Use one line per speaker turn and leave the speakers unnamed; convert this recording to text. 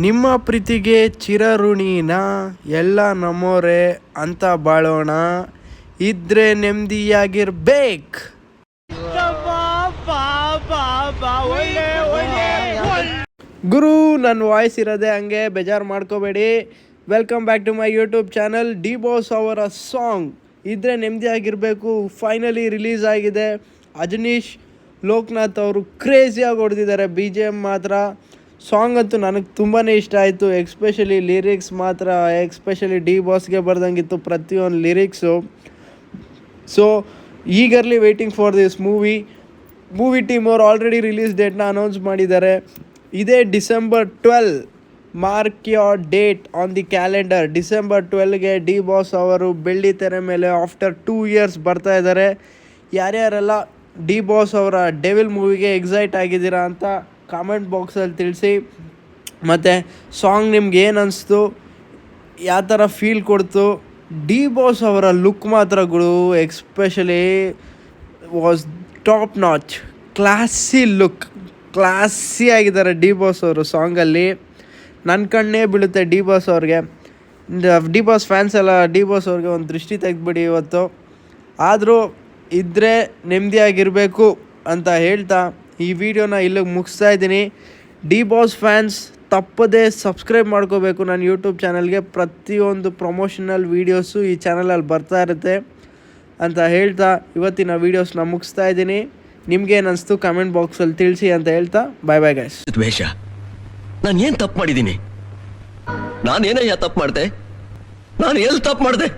ನಿಮ್ಮ ಪ್ರೀತಿಗೆ ಚಿರಋಣಿನ ಎಲ್ಲ ನಮ್ಮೋರೆ ಅಂತ ಬಾಳೋಣ, ಇದ್ರೆ ನೆಮ್ಮದಿಯಾಗಿರ್ಬೇಕು. ಗುರು, ನನ್ನ ವಾಯ್ಸ್ ಇರೋದೆ ಹಂಗೆ, ಬೇಜಾರು ಮಾಡ್ಕೋಬೇಡಿ. Welcome back to my YouTube channel. D Boss ಅವರ ಸಾಂಗ್ ಇದ್ರೆ ನೆಮ್ಮದಿಯಾಗಿರಬೇಕು ಫೈನಲಿ ರಿಲೀಸ್ ಆಗಿದೆ. ಅಜನೀಶ್ ಲೋಕನಾಥ್ ಅವರು ಕ್ರೇಜಿಯಾಗಿ ಹೊಡೆದಿದ್ದಾರೆ. BGM ಮಾತ್ರ, ಸಾಂಗ್ ಅಂತೂ ನನಗೆ ತುಂಬಾ ಇಷ್ಟ ಆಯಿತು. ಎಕ್ಸ್ಪೆಷಲಿ ಲಿರಿಕ್ಸ್ ಮಾತ್ರ, ಎಕ್ಸ್ಪೆಷಲಿ ಡಿ ಬಾಸ್ಗೆ ಬರ್ದಂಗಿತ್ತು ಪ್ರತಿಯೊಂದು lyrics. So eagerly waiting for this movie team ಅವರು ಆಲ್ರೆಡಿ ರಿಲೀಸ್ ಡೇಟ್ನ ಅನೌನ್ಸ್ ಮಾಡಿದ್ದಾರೆ. ಇದೇ December 12, mark your date on the calendar. December 12ಗೆ ಡಿ ಬಾಸ್ ಅವರು ಬೆಳ್ಳಿ ತೆರೆ ಮೇಲೆ ಆಫ್ಟರ್ 2 years ಬರ್ತಾ ಇದ್ದಾರೆ. ಯಾರ್ಯಾರೆಲ್ಲ ಡಿ ಬಾಸ್ ಅವರ ಡೆವಿಲ್ ಮೂವಿಗೆ ಎಕ್ಸೈಟ್ ಆಗಿದ್ದೀರಾ ಅಂತ ಕಾಮೆಂಟ್ ಬಾಕ್ಸಲ್ಲಿ ತಿಳಿಸಿ. ಮತ್ತು ಸಾಂಗ್ ನಿಮ್ಗೆ ಏನು ಅನಿಸ್ತು, ಯಾವ ಥರ ಫೀಲ್ ಕೊಡ್ತು. ಡಿ ಬಾಸ್ ಅವರ ಲುಕ್ ಮಾತ್ರಗಳು especially was top notch. Classy look, classy ಆಗಿದ್ದಾರೆ ಡಿ ಬಾಸ್ ಅವರು ಸಾಂಗಲ್ಲಿ. ನನ್ನ ಕಣ್ಣೇ ಬೀಳುತ್ತೆ ಡಿ ಬಾಸ್ ಅವ್ರಿಗೆ. ಡಿ ಬಾಸ್ ಫ್ಯಾನ್ಸ್ ಎಲ್ಲ ಡಿ ಬಾಸ್ ಅವ್ರಿಗೆ ಒಂದು ದೃಷ್ಟಿ ತೆಗೆದ್ಬಿಡಿ ಇವತ್ತು. ಆದರೂ ಇದ್ದರೆ ನೆಮ್ಮದಿಯಾಗಿರಬೇಕು ಅಂತ ಹೇಳ್ತಾ ಈ ವಿಡಿಯೋನ ಇಲ್ಲಿಗೆ ಮುಗಿಸ್ತಾ ಇದ್ದೀನಿ. ಡಿ ಬಾಸ್ ಫ್ಯಾನ್ಸ್ ತಪ್ಪದೇ ಸಬ್ಸ್ಕ್ರೈಬ್ ಮಾಡ್ಕೋಬೇಕು ನನ್ನ ಯೂಟ್ಯೂಬ್ ಚಾನಲ್ಗೆ. ಪ್ರತಿಯೊಂದು ಪ್ರಮೋಷನಲ್ ವೀಡಿಯೋಸು ಈ ಚಾನಲಲ್ಲಿ ಬರ್ತಾ ಇರುತ್ತೆ ಅಂತ ಹೇಳ್ತಾ ಇವತ್ತಿನ ವೀಡಿಯೋಸ್ನ ಮುಗಿಸ್ತಾ ಇದ್ದೀನಿ. ನಿಮ್ಗೇನು ಅನಿಸ್ತು ಕಮೆಂಟ್ ಬಾಕ್ಸಲ್ಲಿ ತಿಳಿಸಿ ಅಂತ ಹೇಳ್ತಾ ಬಾಯ್ ಬಾಯ್ ಗೈಸ್.
ದ್ವೇಷ, ನಾನು ಏನು ತಪ್ಪು ಮಾಡಿದ್ದೀನಿ? ನಾನೇನಯ್ಯ ತಪ್ಪು ಮಾಡಿದೆ? ನಾನು ಎಲ್ಲಿ ತಪ್ಪು ಮಾಡಿದೆ?